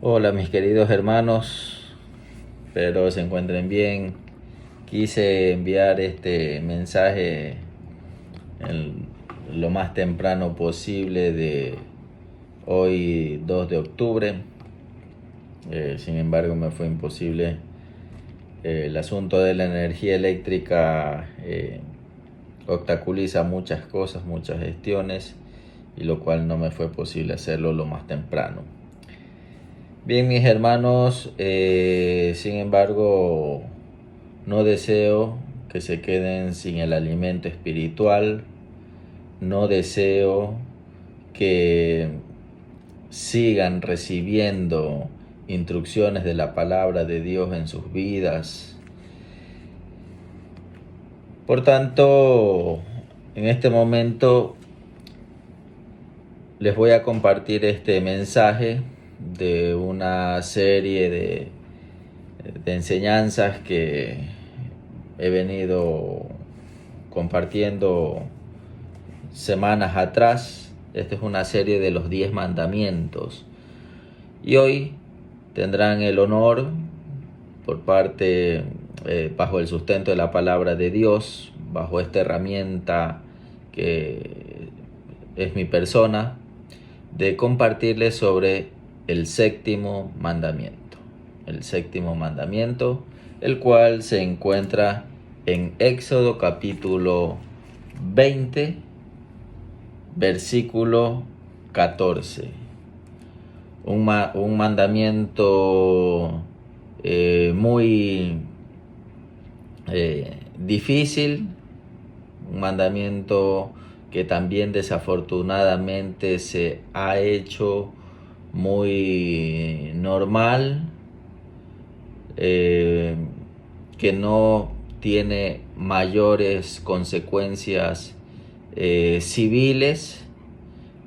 Hola mis queridos hermanos, espero se encuentren bien. Quise enviar este mensaje en lo más temprano posible de hoy 2 de octubre. Sin embargo me fue imposible. El asunto de la energía eléctrica obstaculiza muchas cosas, muchas gestiones, y lo cual no me fue posible hacerlo lo más temprano. Bien, mis hermanos, sin embargo, no deseo que se queden sin el alimento espiritual. No deseo que sigan recibiendo instrucciones de la palabra de Dios en sus vidas. Por tanto, en este momento les voy a compartir este mensaje de una serie de enseñanzas que he venido compartiendo semanas atrás. Esta es una serie de los 10 mandamientos. Y hoy tendrán el honor por parte, bajo el sustento de la palabra de Dios, bajo esta herramienta que es mi persona, de compartirles sobre el séptimo mandamiento. El séptimo mandamiento, el cual se encuentra en Éxodo capítulo 20, versículo 14. Un mandamiento muy difícil, un mandamiento que también desafortunadamente se ha hecho muy normal, que no tiene mayores consecuencias civiles,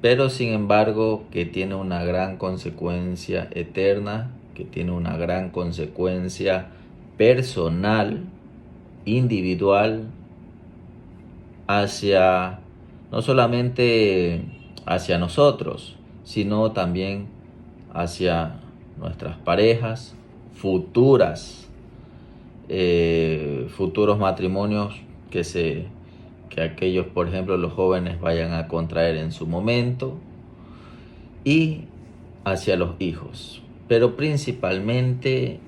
pero sin embargo que tiene una gran consecuencia eterna, que tiene una gran consecuencia personal, individual, hacia no solamente hacia nosotros, sino también hacia nuestras parejas futuras, futuros matrimonios que aquellos, por ejemplo, los jóvenes vayan a contraer en su momento, y hacia los hijos. Pero principalmente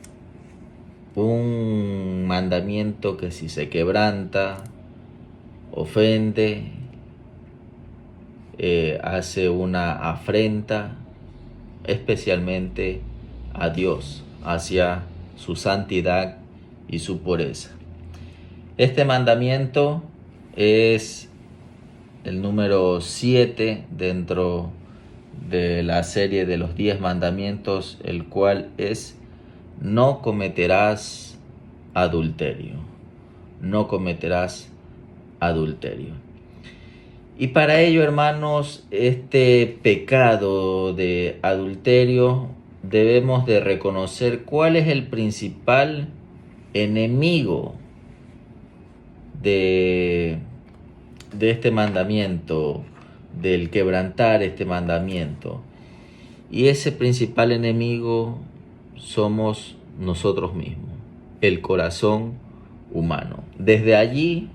un mandamiento que, si se quebranta, ofende, hace una afrenta especialmente a Dios, hacia su santidad y su pureza. Este mandamiento es el número 7 dentro de la serie de los 10 mandamientos, el cual es: no cometerás adulterio. No cometerás adulterio. Y para ello, hermanos, este pecado de adulterio, debemos de reconocer cuál es el principal enemigo de este mandamiento, del quebrantar este mandamiento. Y ese principal enemigo somos nosotros mismos, el corazón humano. Desde allí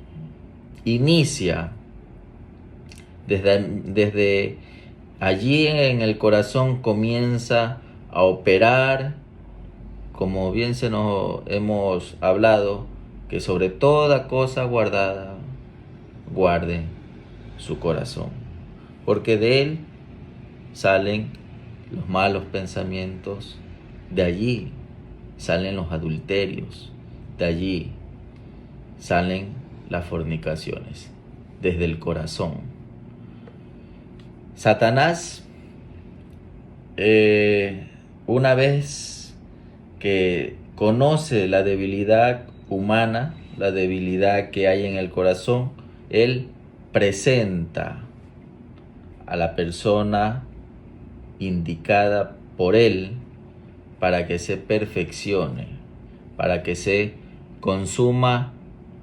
inicia, desde allí en el corazón comienza a operar, como bien se nos hemos hablado, que sobre toda cosa guardada, guarde su corazón, porque de él salen los malos pensamientos, de allí salen los adulterios, de allí salen las fornicaciones, desde el corazón. Satanás, una vez que conoce la debilidad humana, la debilidad que hay en el corazón, él presenta a la persona indicada por él para que se perfeccione, para que se consuma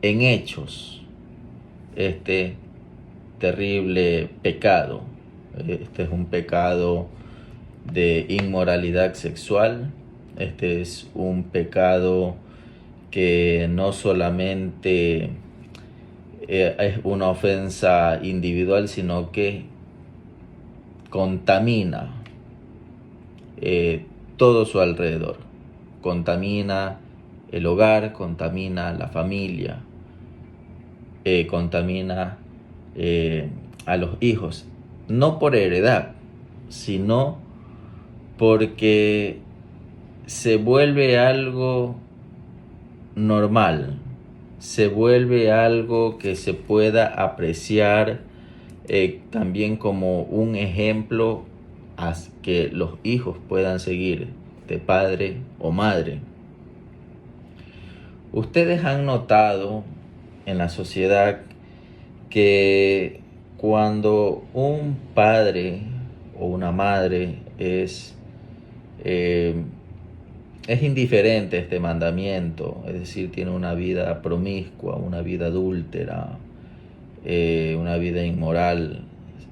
en hechos este terrible pecado. Este es un pecado de inmoralidad sexual. Este es un pecado que no solamente es una ofensa individual, sino que contamina todo su alrededor. Contamina el hogar, contamina la familia, contamina a los hijos. No por heredad, sino porque se vuelve algo normal, se vuelve algo que se pueda apreciar también como un ejemplo a que los hijos puedan seguir de padre o madre. Ustedes han notado en la sociedad que cuando un padre o una madre es indiferente a este mandamiento, es decir, tiene una vida promiscua, una vida adúltera, una vida inmoral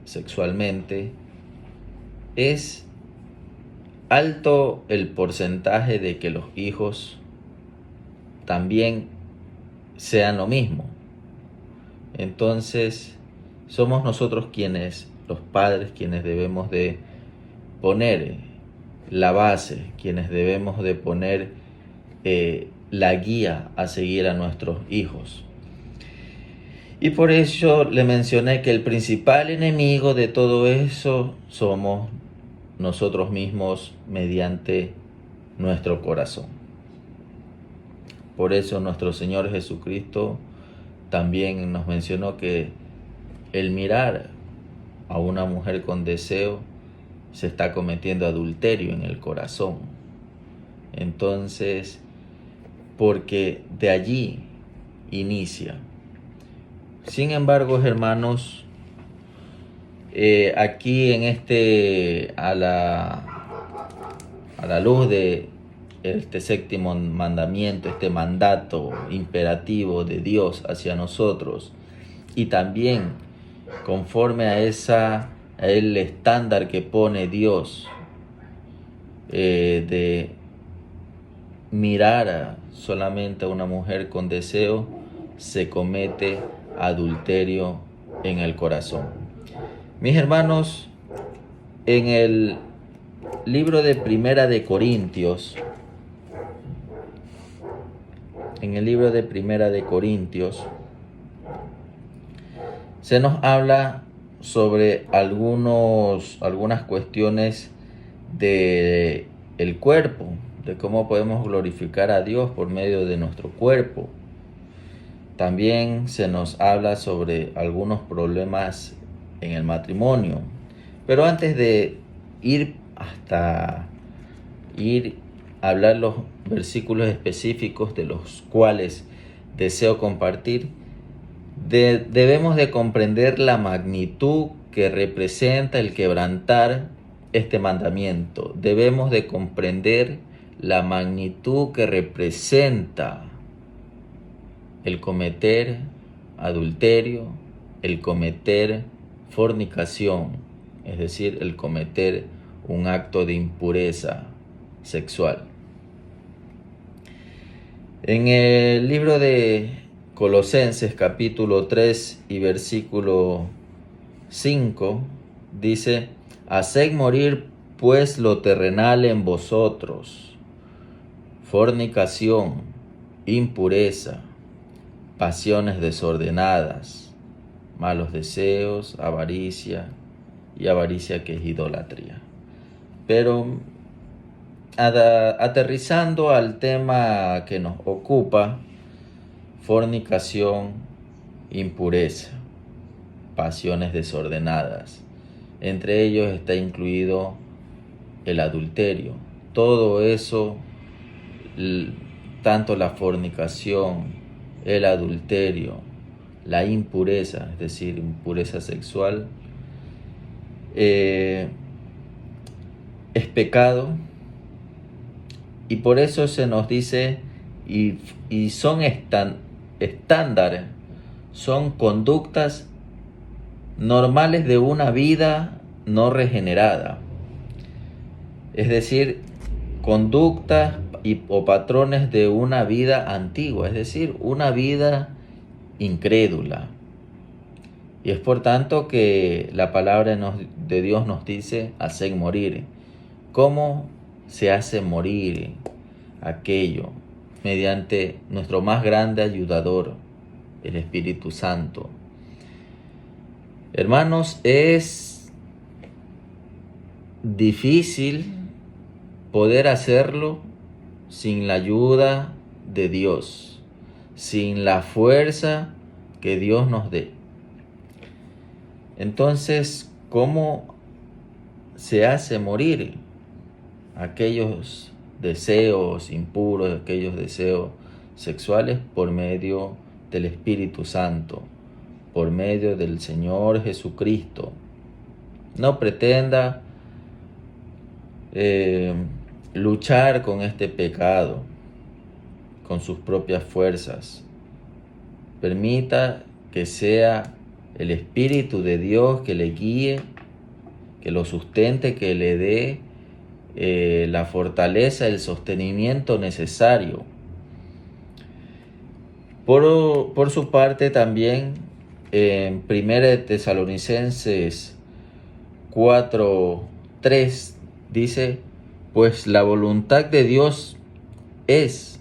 sexualmente, es alto el porcentaje de que los hijos también sean lo mismo. Entonces, somos nosotros los padres, quienes debemos de poner la base, quienes debemos de poner la guía a seguir a nuestros hijos. Y por eso le mencioné que el principal enemigo de todo eso somos nosotros mismos mediante nuestro corazón. Por eso nuestro Señor Jesucristo también nos mencionó que el mirar a una mujer con deseo se está cometiendo adulterio en el corazón. Entonces, porque de allí inicia. Sin embargo, hermanos, aquí en a la luz de este séptimo mandamiento, este mandato imperativo de Dios hacia nosotros, y también conforme a el estándar que pone Dios de mirar solamente a una mujer con deseo, se comete adulterio en el corazón. Mis hermanos, en el libro de Primera de Corintios, se nos habla sobre algunas cuestiones de el cuerpo, de cómo podemos glorificar a Dios por medio de nuestro cuerpo. También se nos habla sobre algunos problemas en el matrimonio. Pero antes de ir a hablar los versículos específicos de los cuales deseo compartir, debemos de comprender la magnitud que representa el quebrantar este mandamiento. Debemos de comprender la magnitud que representa el cometer adulterio, el cometer fornicación, es decir, el cometer un acto de impureza sexual. En el libro de Colosenses capítulo 3 y versículo 5 dice: haced morir pues lo terrenal en vosotros, fornicación, impureza, pasiones desordenadas, malos deseos, avaricia, y avaricia que es idolatría. Pero aterrizando al tema que nos ocupa, fornicación, impureza, pasiones desordenadas. Entre ellos está incluido el adulterio. Todo eso, tanto la fornicación, el adulterio, la impureza, es decir, impureza sexual, es pecado. Y por eso se nos dice, y son estándares, son conductas normales de una vida no regenerada. es decir, conductas o patrones de una vida antigua, es decir, una vida incrédula. Y es por tanto que la palabra de Dios nos dice hacer morir. ¿Cómo se hace morir aquello? Mediante nuestro más grande ayudador, el Espíritu Santo. Hermanos, es difícil poder hacerlo sin la ayuda de Dios, sin la fuerza que Dios nos dé. Entonces, ¿cómo se hace morir aquellos deseos impuros, aquellos deseos sexuales? Por medio del Espíritu Santo, por medio del Señor Jesucristo. No pretenda luchar con este pecado con sus propias fuerzas. Permita que sea el Espíritu de Dios que le guíe, que lo sustente, que le dé la fortaleza, el sostenimiento necesario. Por su parte también, en 1 Tesalonicenses 4:3 dice, pues la voluntad de Dios es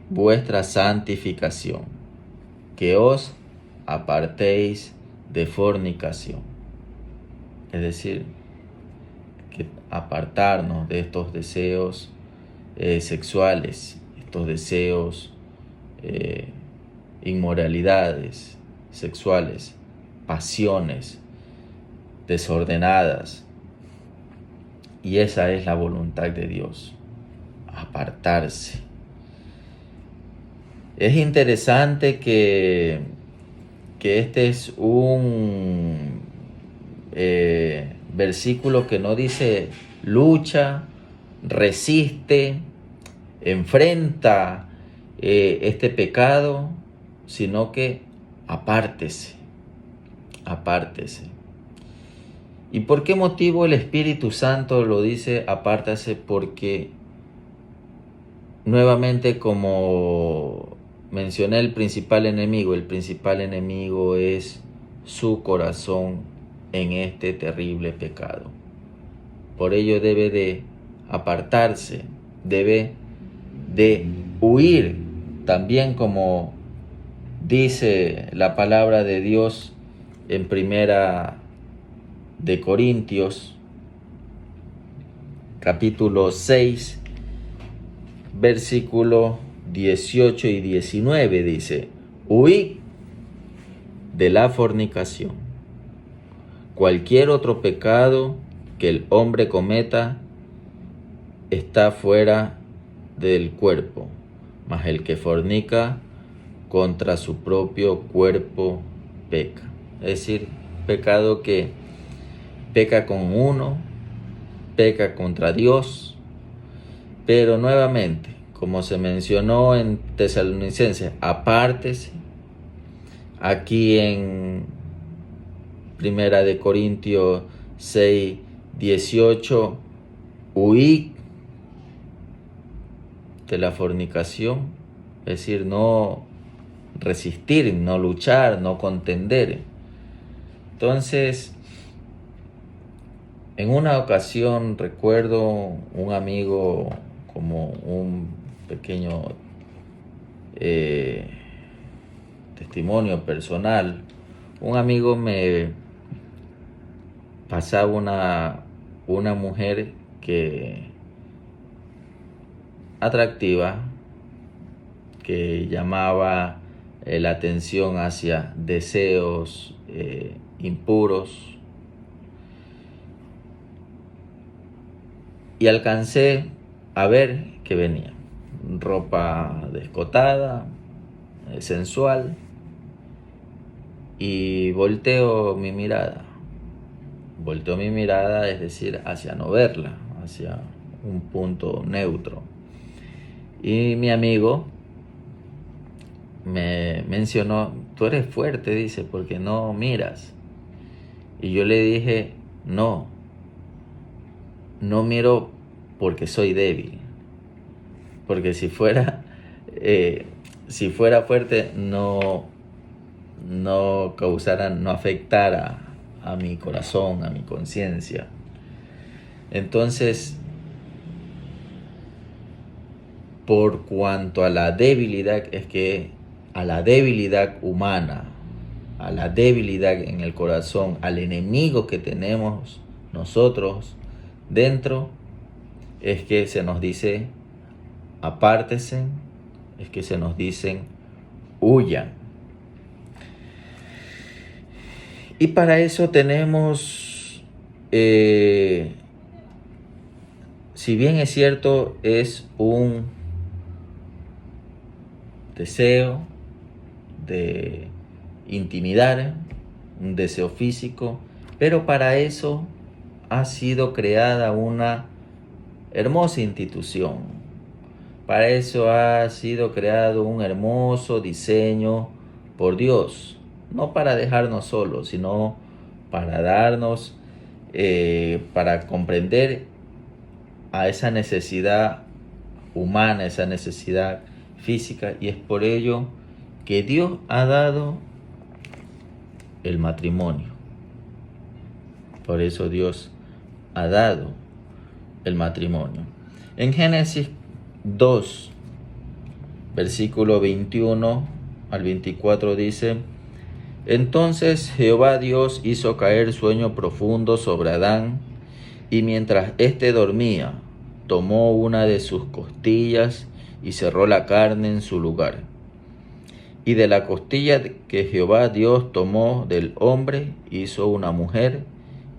vuestra santificación, que os apartéis de fornicación. Es decir, que apartarnos de estos deseos sexuales, estos deseos, inmoralidades sexuales, pasiones desordenadas. Y esa es la voluntad de Dios, apartarse. Es interesante que este es un versículo que no dice lucha, resiste, enfrenta este pecado, sino que apártese. ¿Y por qué motivo el Espíritu Santo lo dice apártase? Porque nuevamente, como mencioné, el principal enemigo es su corazón en este terrible pecado. Por ello debe de apartarse, debe de huir, también como dice la palabra de Dios en 1 de Corintios, capítulo 6, versículos 18 y 19, dice, huid de la fornicación. Cualquier otro pecado que el hombre cometa está fuera del cuerpo, mas el que fornica contra su propio cuerpo peca. Es decir, pecado que peca con uno, peca contra Dios, pero nuevamente, como se mencionó en Tesalonicenses, apártese. Aquí en 1 de Corintios 6, 18, huid de la fornicación, es decir, no resistir, no luchar, no contender. Entonces, en una ocasión recuerdo un amigo, como un pequeño testimonio personal, un amigo me pasaba una mujer atractiva, que llamaba la atención hacia deseos impuros, y alcancé a ver que venía ropa descotada, sensual, y volteo mi mirada, es decir, hacia no verla, hacia un punto neutro. Y mi amigo me mencionó, tú eres fuerte, dice, porque no miras. Y yo le dije, no miro porque soy débil. Porque si fuera fuerte, no causara, no afectara a mi corazón, a mi conciencia. Entonces, por cuanto a la debilidad, a la debilidad humana, a la debilidad en el corazón, al enemigo que tenemos nosotros dentro, es que se nos dice apártense, es que se nos dicen huyan. Y para eso tenemos, si bien es cierto, es un deseo de intimidar, un deseo físico, pero para eso ha sido creada una hermosa institución. Para eso ha sido creado un hermoso diseño por Dios, no para dejarnos solos, sino para darnos, para comprender a esa necesidad humana, esa necesidad física, y es por ello que Dios ha dado el matrimonio. Por eso Dios ha dado el matrimonio. En Génesis 2, versículo 21 al 24 dice: Entonces Jehová Dios hizo caer sueño profundo sobre Adán, y mientras éste dormía, tomó una de sus costillas y cerró la carne en su lugar. Y de la costilla que Jehová Dios tomó del hombre, hizo una mujer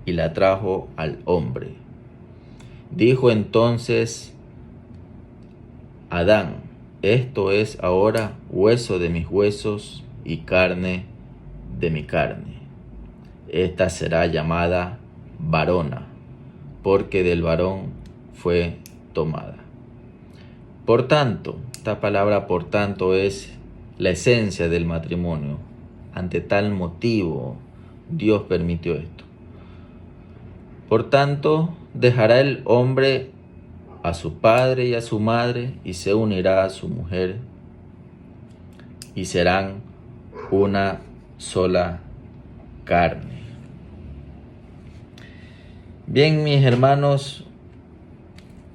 y la trajo al hombre. Dijo entonces Adán: esto es ahora hueso de mis huesos y carne de mi carne. Esta será llamada varona, porque del varón fue tomada. Por tanto, esta palabra por tanto es la esencia del matrimonio. Ante tal motivo, Dios permitió esto. Por tanto, dejará el hombre a su padre y a su madre, y se unirá a su mujer, y serán una sola carne. Bien, mis hermanos,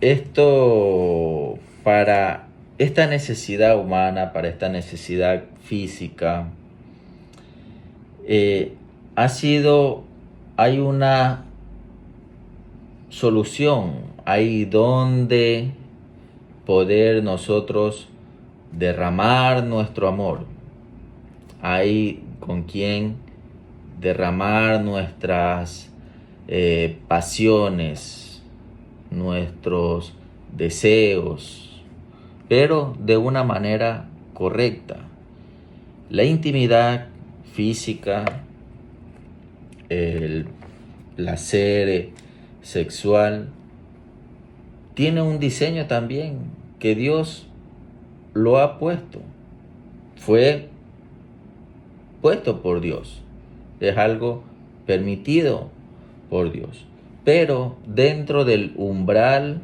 esto, para esta necesidad humana, para esta necesidad física, hay una solución, hay donde poder nosotros derramar nuestro amor, hay con quien derramar nuestras pasiones, nuestros deseos, pero de una manera correcta. La intimidad física, el placer sexual, tiene un diseño también que Dios lo ha puesto. Fue puesto por Dios. Es algo permitido por Dios. Pero dentro del umbral,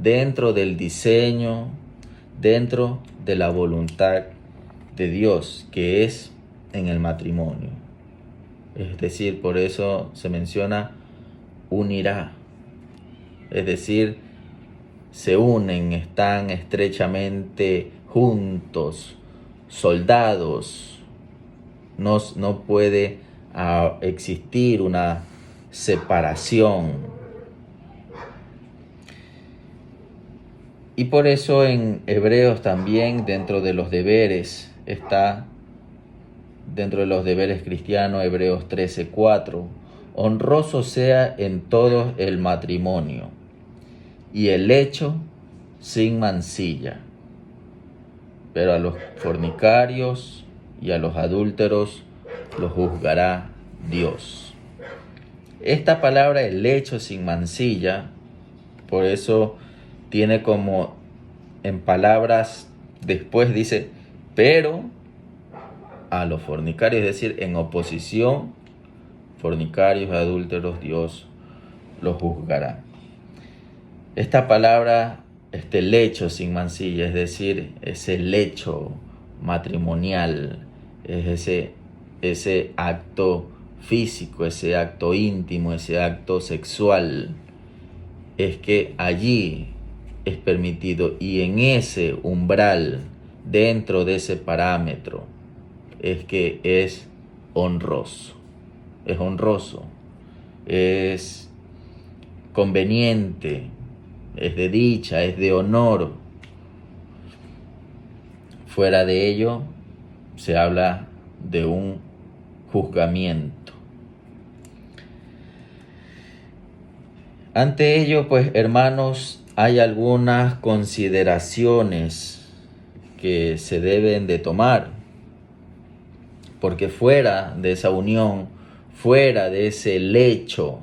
dentro del diseño, dentro de la voluntad de Dios, que es en el matrimonio. Es decir, por eso se menciona unirá. Es decir, se unen, están estrechamente juntos, soldados. No puede existir una separación. Y por eso en Hebreos también, dentro de los deberes cristianos, Hebreos 13:4, honroso sea en todos el matrimonio y el lecho sin mancilla, pero a los fornicarios y a los adúlteros los juzgará Dios. Esta palabra, el lecho sin mancilla, por eso tiene como en palabras, después dice, pero a los fornicarios, es decir, en oposición, fornicarios, adúlteros, Dios los juzgará. Esta palabra, este lecho sin mancilla, es decir, ese lecho matrimonial, es ese acto físico, ese acto íntimo, ese acto sexual, es que allí es permitido, y en ese umbral, dentro de ese parámetro, es que es honroso, es conveniente, es de dicha, es de honor. Fuera de ello, se habla de un juzgamiento. Ante ello, pues, hermanos, hay algunas consideraciones que se deben de tomar, porque fuera de esa unión, fuera de ese lecho,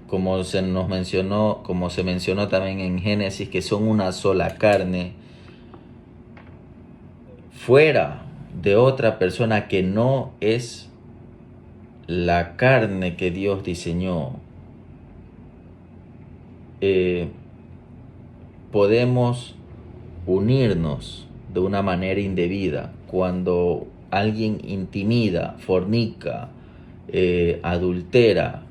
como se mencionó también en Génesis, que son una sola carne, fuera de otra persona que no es la carne que Dios diseñó, podemos unirnos de una manera indebida. Cuando alguien intimida, fornica, adultera,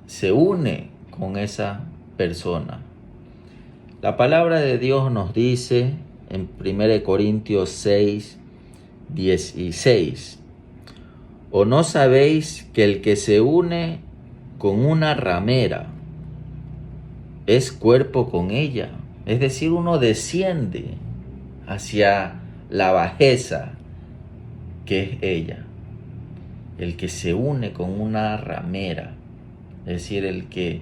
se une con esa persona. La palabra de Dios nos dice en 1 Corintios 6, 16: ¿o no sabéis que el que se une con una ramera es cuerpo con ella? Es decir, uno desciende hacia la bajeza que es ella. El que se une con una ramera, es decir, el que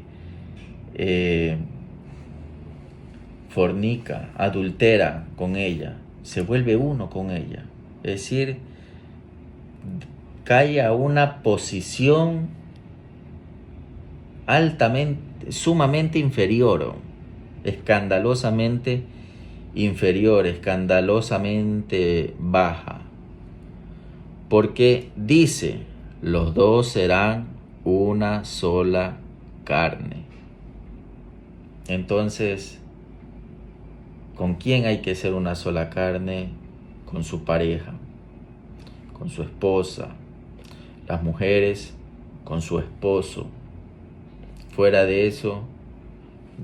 fornica, adultera con ella, se vuelve uno con ella. Es decir, cae a una posición sumamente inferior, escandalosamente inferior, escandalosamente baja. Porque dice, los dos serán una sola carne. Entonces, ¿con quién hay que ser una sola carne? Con su pareja, con su esposa. Las mujeres con su esposo. Fuera de eso,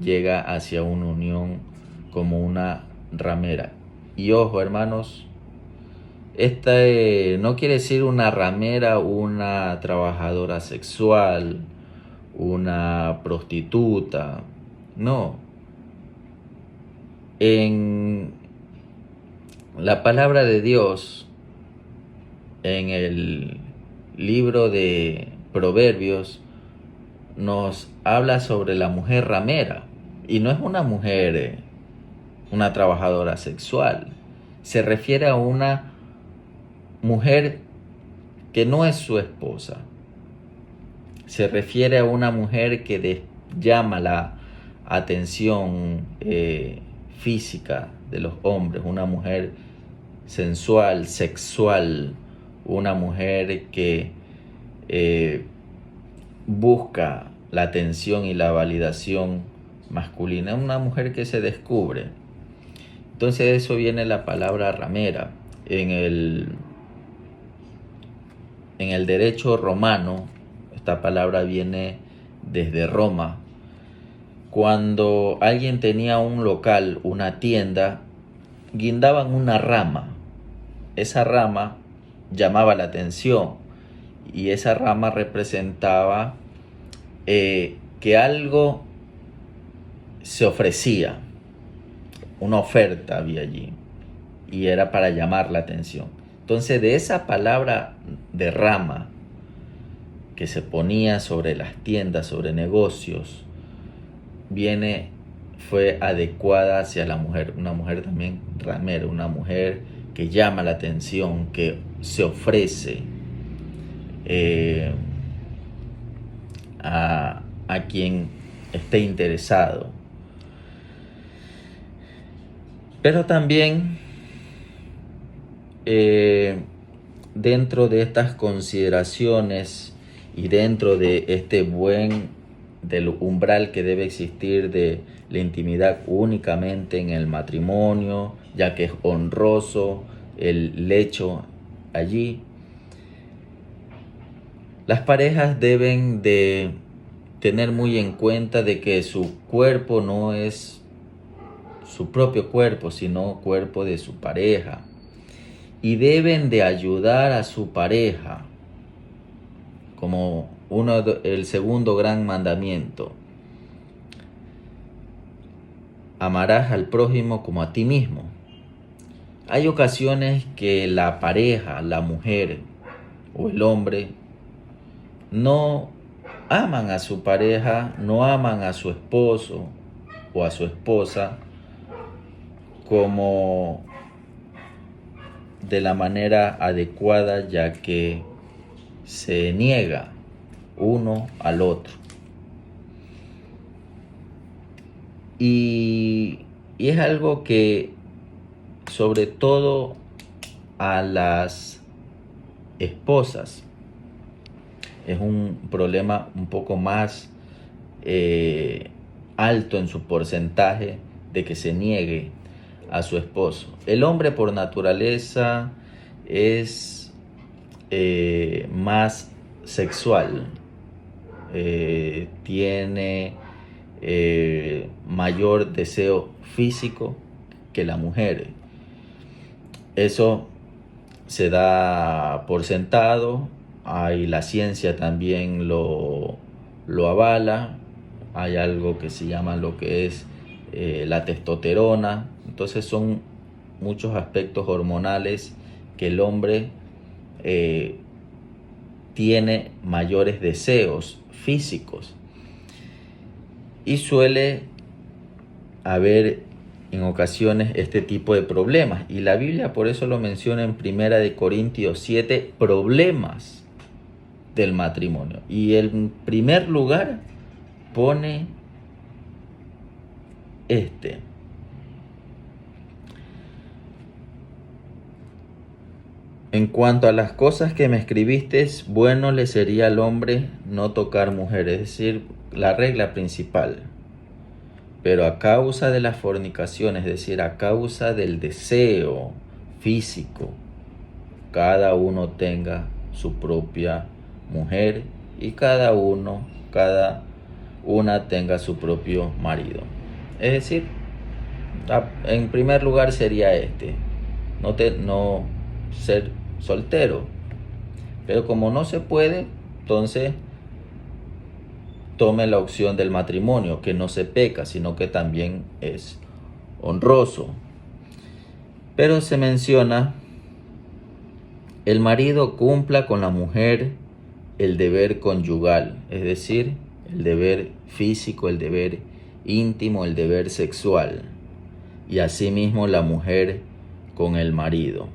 llega hacia una unión como una ramera. Y ojo, hermanos, esta no quiere decir una ramera, una trabajadora sexual, una prostituta. No. En la palabra de Dios, en el libro de Proverbios, nos habla sobre la mujer ramera. Y no es una mujer, una trabajadora sexual. Se refiere a una mujer que no es su esposa. Se refiere a una mujer que llama la atención física de los hombres. Una mujer sensual, sexual. Una mujer que busca la atención y la validación masculina. Una mujer que se descubre. Entonces de eso viene la palabra ramera. En el derecho romano, esta palabra viene desde Roma. Cuando alguien tenía un local, una tienda, guindaban una rama. Esa rama llamaba la atención y esa rama representaba que algo se ofrecía, una oferta había allí y era para llamar la atención. Entonces de esa palabra de rama que se ponía sobre las tiendas, sobre negocios, fue adecuada hacia la mujer, una mujer también ramera, una mujer que llama la atención, que se ofrece a quien esté interesado. Pero también dentro de estas consideraciones y dentro de del umbral que debe existir de la intimidad únicamente en el matrimonio, ya que es honroso el lecho allí, las parejas deben de tener muy en cuenta de que su cuerpo no es su propio cuerpo, sino cuerpo de su pareja. Y deben de ayudar a su pareja, como el segundo gran mandamiento. Amarás al prójimo como a ti mismo. Hay ocasiones que la pareja, la mujer o el hombre, no aman a su pareja, no aman a su esposo o a su esposa como de la manera adecuada, ya que se niega uno al otro. Y es algo que sobre todo a las esposas es un problema un poco más alto en su porcentaje de que se niegue a su esposo. El hombre por naturaleza es más sexual, tiene mayor deseo físico que la mujer. Eso se da por sentado, la ciencia también lo avala. Hay algo que se llama lo que es la testosterona. Entonces son muchos aspectos hormonales que el hombre tiene mayores deseos físicos, y suele haber en ocasiones este tipo de problemas, y la Biblia por eso lo menciona en 1 Corintios 7, problemas del matrimonio, y en primer lugar pone en cuanto a las cosas que me escribiste, bueno le sería al hombre no tocar mujer, es decir, la regla principal. Pero a causa de la fornicación, es decir, a causa del deseo físico, cada uno tenga su propia mujer y cada una tenga su propio marido. Es decir, en primer lugar sería no ser soltero. Pero como no se puede, entonces tome la opción del matrimonio, que no se peca, sino que también es honroso. Pero se menciona: el marido cumpla con la mujer el deber conyugal, es decir, el deber físico, el deber íntimo, el deber sexual, y asimismo la mujer con el marido.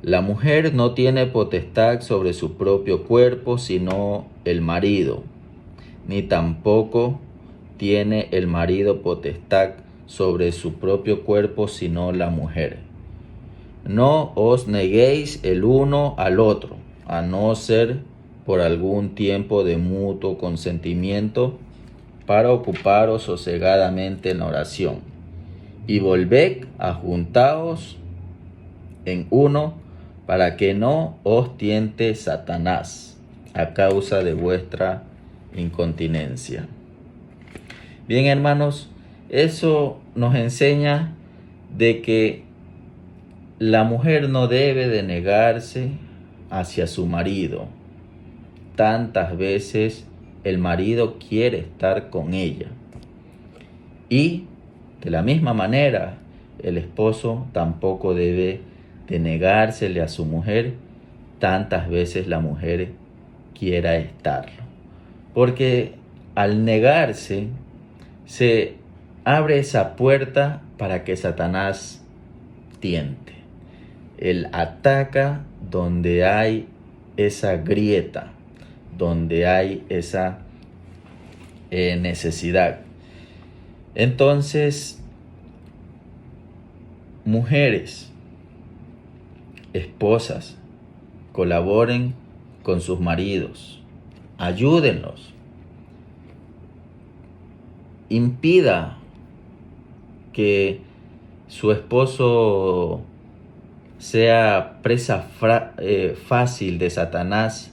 La mujer no tiene potestad sobre su propio cuerpo, sino el marido, ni tampoco tiene el marido potestad sobre su propio cuerpo, sino la mujer. No os neguéis el uno al otro, a no ser por algún tiempo de mutuo consentimiento, para ocuparos sosegadamente en la oración, y volved a juntaos en uno, para que no os tiente Satanás a causa de vuestra incontinencia. Bien, hermanos, eso nos enseña de que la mujer no debe de negarse hacia su marido. Tantas veces el marido quiere estar con ella. Y de la misma manera, el esposo tampoco debe de negársele a su mujer tantas veces la mujer quiera estarlo. Porque al negarse, se abre esa puerta para que Satanás tiente. Él ataca donde hay esa grieta, donde hay esa necesidad. Entonces, mujeres, Esposas, colaboren con sus maridos, ayúdenlos, impida que su esposo sea presa fácil de Satanás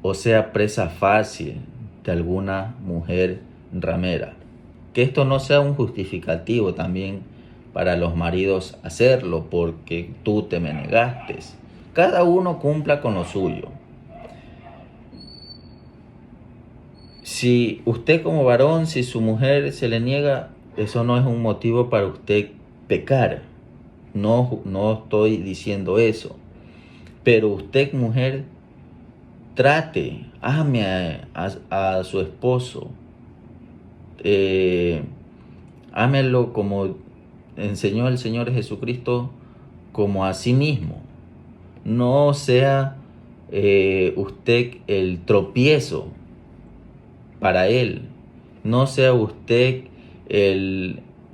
o sea presa fácil de alguna mujer ramera. Que esto no sea un justificativo también para los maridos hacerlo porque tú te me negaste. Cada uno cumpla con lo suyo. Si usted como varón, si su mujer se le niega, eso no es un motivo para usted pecar. No estoy diciendo eso. Pero usted, mujer, trate, ame a su esposo. Ámelo como enseñó el Señor Jesucristo, como a sí mismo. No sea usted el tropiezo para él. No sea usted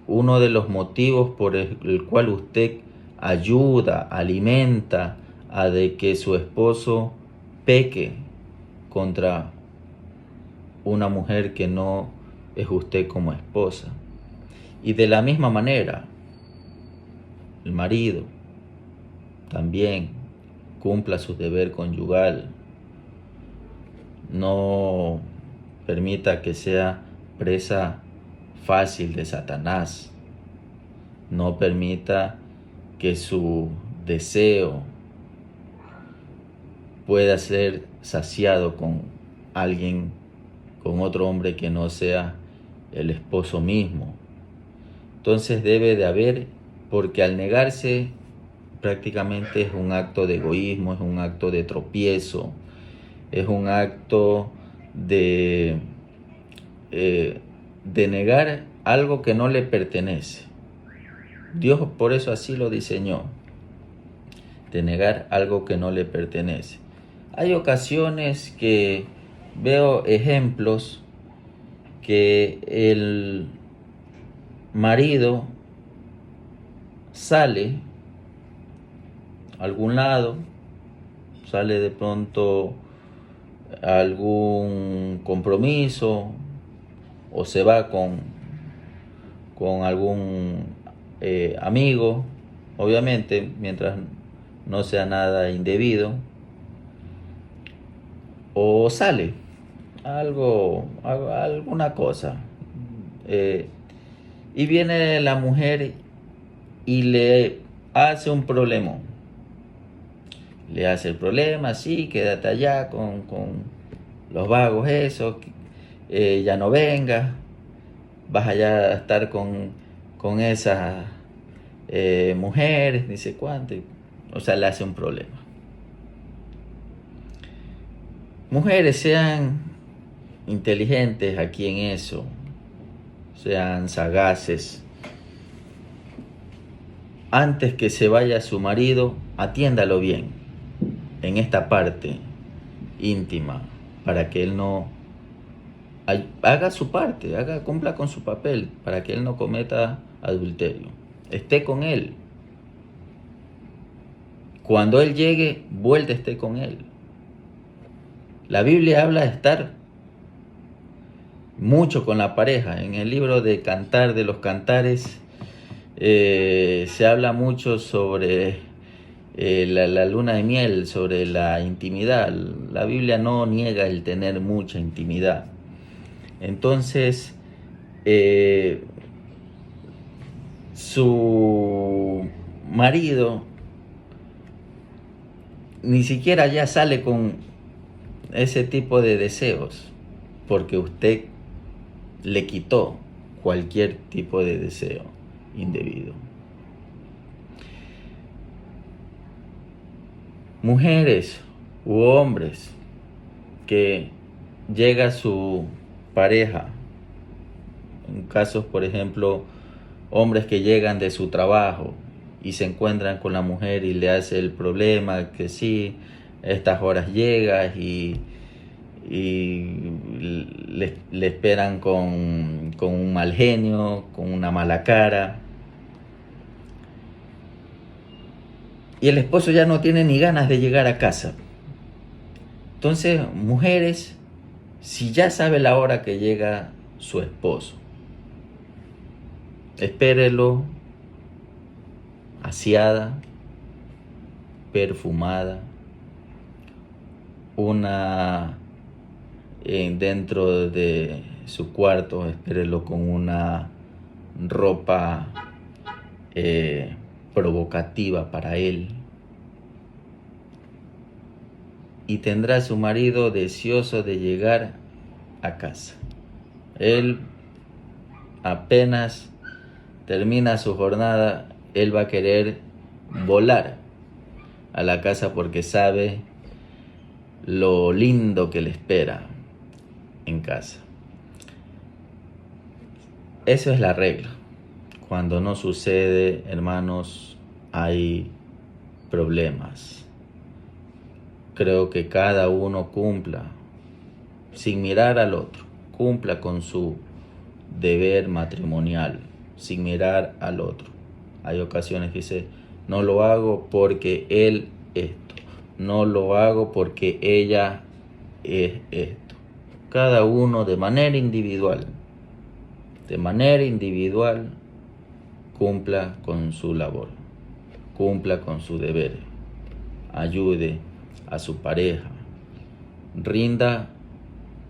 uno de los motivos por el cual usted ayuda, alimenta a de que su esposo peque contra una mujer que no es usted como esposa. Y de la misma manera, el marido también cumpla su deber conyugal. No permita que sea presa fácil de Satanás. No permita que su deseo pueda ser saciado con alguien, con otro hombre que no sea el esposo mismo. Entonces debe de haber, porque al negarse prácticamente es un acto de egoísmo, es un acto de tropiezo, es un acto de negar algo que no le pertenece. Dios por eso así lo diseñó, de negar algo que no le pertenece. Hay ocasiones que veo ejemplos que el marido sale a algún lado, sale de pronto a algún compromiso o se va con algún amigo, obviamente mientras no sea nada indebido, o sale alguna cosa, y viene la mujer y le hace un problema. Le hace el problema, sí, quédate allá con los vagos esos, ya no vengas, vas allá a estar con esas mujeres, dice cuánto, o sea, le hace un problema. Mujeres, sean inteligentes aquí en eso, sean sagaces. Antes que se vaya su marido, atiéndalo bien en esta parte íntima, para que él no haga su parte, cumpla con su papel, para que él no cometa adulterio. Esté con él. Cuando él llegue, vuelta esté con él. La Biblia habla de estar mucho con la pareja. En el libro de Cantar de los Cantares se habla mucho sobre la luna de miel, sobre la intimidad. La Biblia no niega el tener mucha intimidad. Entonces, su marido ni siquiera ya sale con ese tipo de deseos, porque usted le quitó cualquier tipo de deseo indebido. Mujeres u hombres que llega su pareja, en casos, por ejemplo, hombres que llegan de su trabajo y se encuentran con la mujer y le hace el problema que sí, estas horas llegas y le esperan con un mal genio, con una mala cara. y el esposo ya no tiene ni ganas de llegar a casa. Entonces, mujeres, si ya sabe la hora que llega su esposo, espérelo aseada, perfumada, dentro de su cuarto, espérelo con una ropa provocativa para él, y tendrá a su marido deseoso de llegar a casa. Él apenas termina su jornada, él va a querer volar a la casa porque sabe lo lindo que le espera en casa. Eso es la regla. Cuando no sucede, hermanos, hay problemas. Creo que cada uno cumpla, sin mirar al otro, cumpla con su deber matrimonial, sin mirar al otro. Hay ocasiones que dice, no lo hago porque él esto, no lo hago porque ella es esto. Cada uno de manera individual, cumpla con su labor, cumpla con su deber, ayude a su pareja, rinda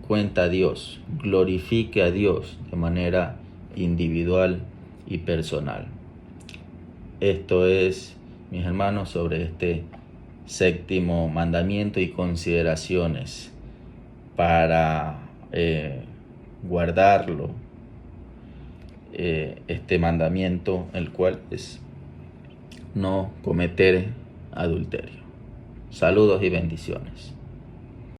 cuenta a Dios, glorifique a Dios de manera individual y personal. Esto es, mis hermanos, sobre este séptimo mandamiento y consideraciones para guardarlo, este mandamiento, el cual es no cometer adulterio. Saludos y bendiciones.